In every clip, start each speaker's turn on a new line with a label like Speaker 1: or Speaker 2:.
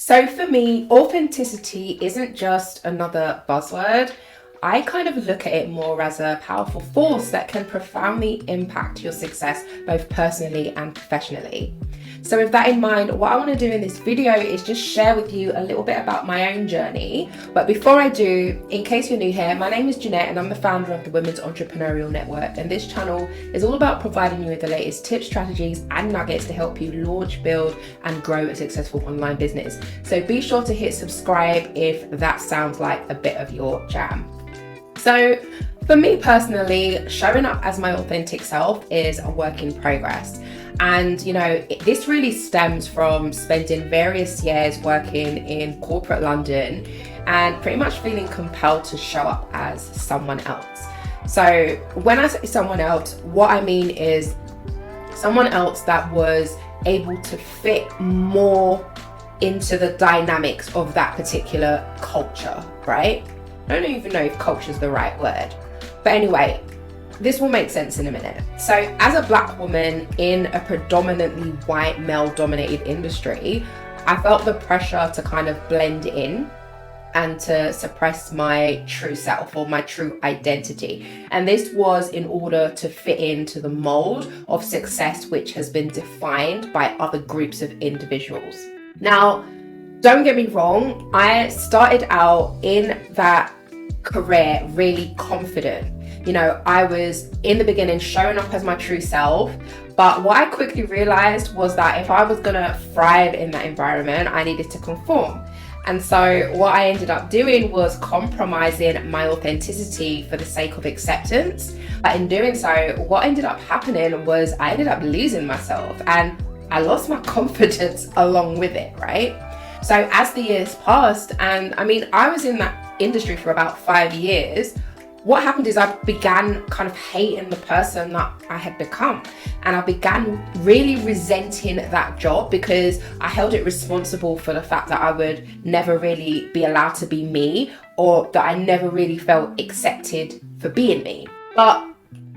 Speaker 1: So for me, authenticity isn't just another buzzword. I kind of look at it more as a powerful force that can profoundly impact your success both personally and professionally. So with that in mind, what I want to do in this video is just share with you a little bit about my own journey. But before I do, in case you're new here, my name is Jeanette and I'm the founder of the Women's Entrepreneurial Network. And this channel is all about providing you with the latest tips, strategies, and nuggets to help you launch, build, and grow a successful online business. So be sure to hit subscribe if that sounds like a bit of your jam. So for me personally, showing up as my authentic self is a work in progress. And this really stems from spending various years working in corporate London and pretty much feeling compelled to show up as someone else. So when I say someone else, what I mean is someone else that was able to fit more into the dynamics of that particular culture, right? I don't even know if culture is the right word. But anyway, this will make sense in a minute. So as a Black woman in a predominantly white male dominated industry, I felt the pressure to kind of blend in and to suppress my true self or my true identity. And this was in order to fit into the mold of success which has been defined by other groups of individuals. Now, don't get me wrong, I started out in that career really confident. I was in the beginning showing up as my true self, but what I quickly realized was that if I was gonna thrive in that environment, I needed to conform. And so what I ended up doing was compromising my authenticity for the sake of acceptance. But in doing so, what ended up happening was I ended up losing myself and I lost my confidence along with it, right? So as the years passed, and I was in that industry for about 5 years, what happened is I began kind of hating the person that I had become. And I began really resenting that job because I held it responsible for the fact that I would never really be allowed to be me, or that I never really felt accepted for being me. But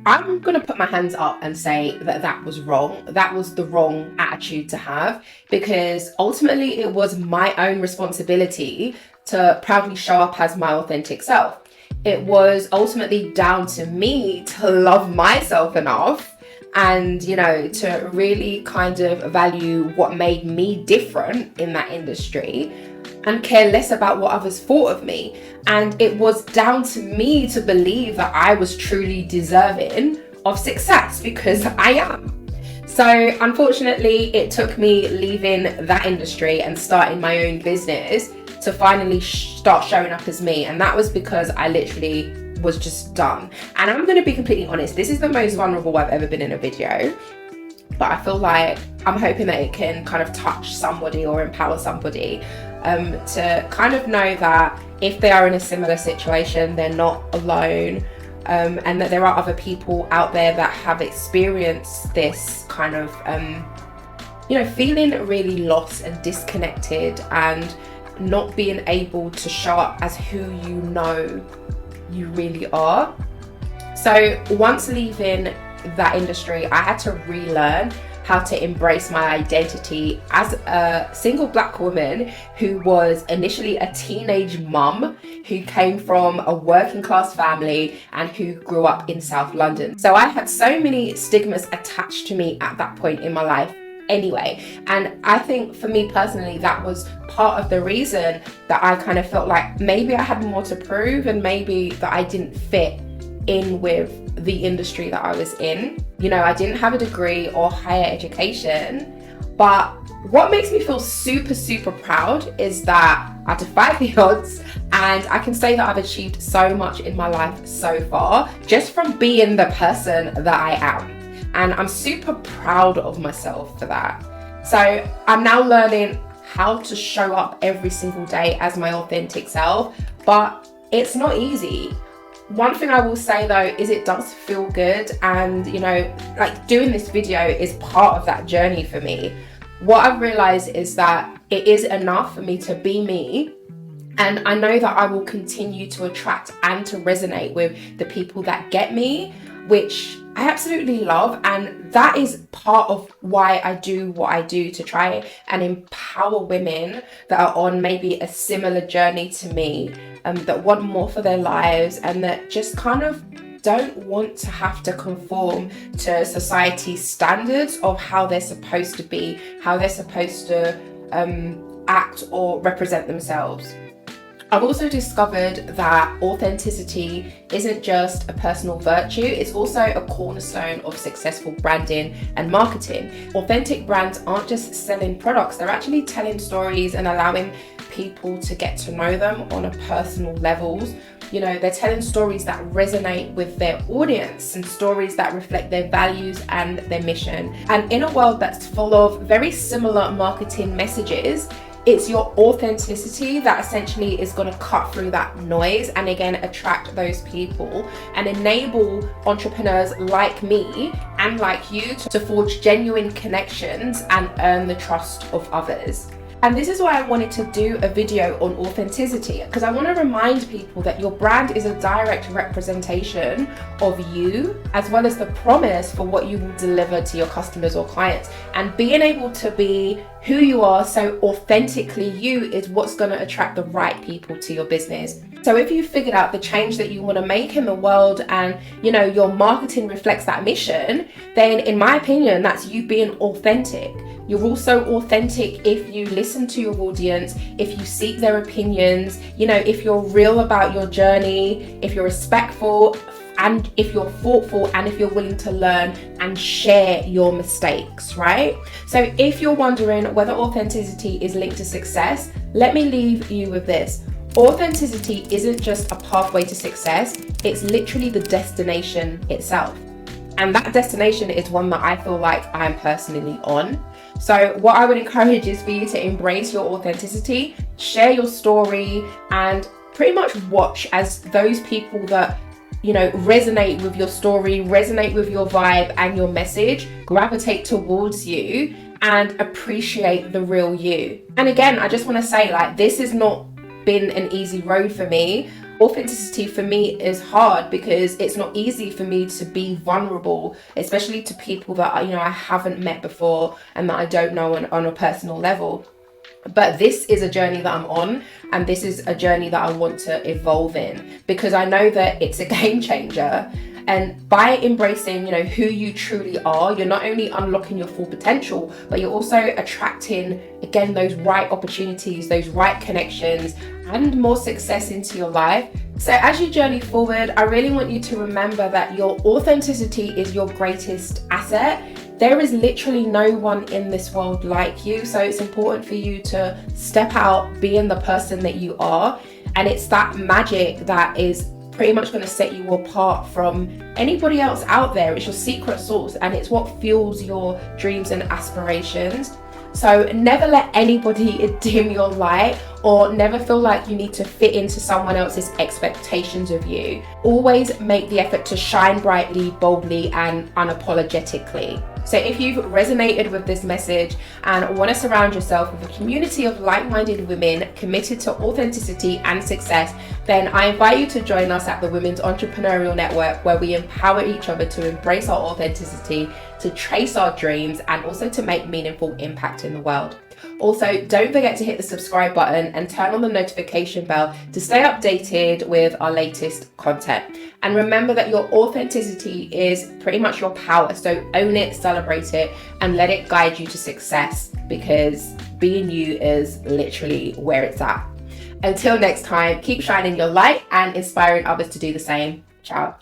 Speaker 1: I'm going to put my hands up and say that that was wrong. That was the wrong attitude to have, because ultimately it was my own responsibility to proudly show up as my authentic self. It was ultimately down to me to love myself enough and, to really kind of value what made me different in that industry and care less about what others thought of me. And it was down to me to believe that I was truly deserving of success, because I am. So unfortunately, it took me leaving that industry and starting my own business to finally start showing up as me. And that was because I literally was just done. And I'm going to be completely honest, this is the most vulnerable I've ever been in a video. But I feel like I'm hoping that it can kind of touch somebody or empower somebody to kind of know that if they are in a similar situation, they're not alone, and that there are other people out there that have experienced this kind of, feeling really lost and disconnected and not being able to show up as who you really are. So once leaving that industry, I had to relearn how to embrace my identity as a single Black woman who was initially a teenage mum who came from a working class family and who grew up in South London. So I had so many stigmas attached to me at that point in my life anyway. And I think for me personally, that was part of the reason that I kind of felt like maybe I had more to prove and maybe that I didn't fit in with the industry that I was in. I didn't have a degree or higher education, but what makes me feel super, super proud is that I defied the odds, and I can say that I've achieved so much in my life so far just from being the person that I am. And I'm super proud of myself for that. So I'm now learning how to show up every single day as my authentic self, but it's not easy. One thing I will say though is it does feel good, and doing this video is part of that journey for me. What I've realized is that it is enough for me to be me, and I know that I will continue to attract and to resonate with the people that get me, which I absolutely love, and that is part of why I do what I do, to try and empower women that are on maybe a similar journey to me, that want more for their lives and that just kind of don't want to have to conform to society's standards of how they're supposed to be, how they're supposed to act or represent themselves. I've also discovered that authenticity isn't just a personal virtue, it's also a cornerstone of successful branding and marketing. Authentic brands aren't just selling products, they're actually telling stories and allowing people to get to know them on a personal levels. You know, they're telling stories that resonate with their audience and stories that reflect their values and their mission. And in a world that's full of very similar marketing messages, it's your authenticity that essentially is going to cut through that noise and again attract those people and enable entrepreneurs like me and like you to forge genuine connections and earn the trust of others. And this is why I wanted to do a video on authenticity, because I want to remind people that your brand is a direct representation of you, as well as the promise for what you will deliver to your customers or clients. And being able to be who you are so authentically you is what's going to attract the right people to your business. So if you figured out the change that you want to make in the world and your marketing reflects that mission, then in my opinion, that's you being authentic. You're also authentic if you listen to your audience, if you seek their opinions, if you're real about your journey, if you're respectful, and if you're thoughtful, and if you're willing to learn and share your mistakes, right? So if you're wondering whether authenticity is linked to success, let me leave you with this. Authenticity isn't just a pathway to success, it's literally the destination itself. And that destination is one that I feel like I'm personally on. So what I would encourage is for you to embrace your authenticity, share your story, and pretty much watch as those people that resonate with your story, resonate with your vibe and your message, gravitate towards you and appreciate the real you. And again, I just want to say, this has not been an easy road for me. Authenticity for me is hard because it's not easy for me to be vulnerable, especially to people that I haven't met before and that I don't know on a personal level. But this is a journey that I'm on, and this is a journey that I want to evolve in, because I know that it's a game changer. And by embracing, who you truly are, you're not only unlocking your full potential, but you're also attracting, again, those right opportunities, those right connections, and more success into your life. So as you journey forward, I really want you to remember that your authenticity is your greatest asset. There is literally no one in this world like you. So it's important for you to step out, being the person that you are. And it's that magic that is pretty much going to set you apart from anybody else out there. It's your secret sauce, and it's what fuels your dreams and aspirations. So never let anybody dim your light, or never feel like you need to fit into someone else's expectations of you. Always make the effort to shine brightly, boldly, and unapologetically. So if you've resonated with this message and want to surround yourself with a community of like-minded women committed to authenticity and success, then I invite you to join us at the Women's Entrepreneurial Network, where we empower each other to embrace our authenticity, to chase our dreams, and also to make meaningful impact in the world. Also, don't forget to hit the subscribe button and turn on the notification bell to stay updated with our latest content. And remember that your authenticity is pretty much your power. So own it, celebrate it, and let it guide you to success, because being you is literally where it's at. Until next time, keep shining your light and inspiring others to do the same. Ciao.